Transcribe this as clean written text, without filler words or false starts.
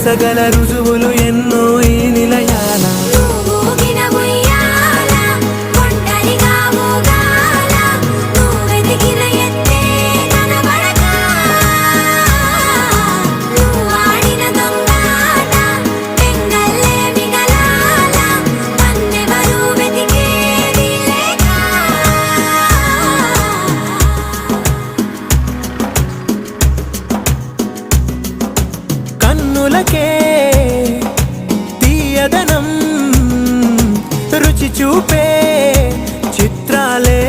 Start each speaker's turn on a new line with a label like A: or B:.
A: సగల రుజువులు ఎన్నో ఈ నిలయాల కన్నులకే తీయదనం రుచి చూపే చిత్రాలే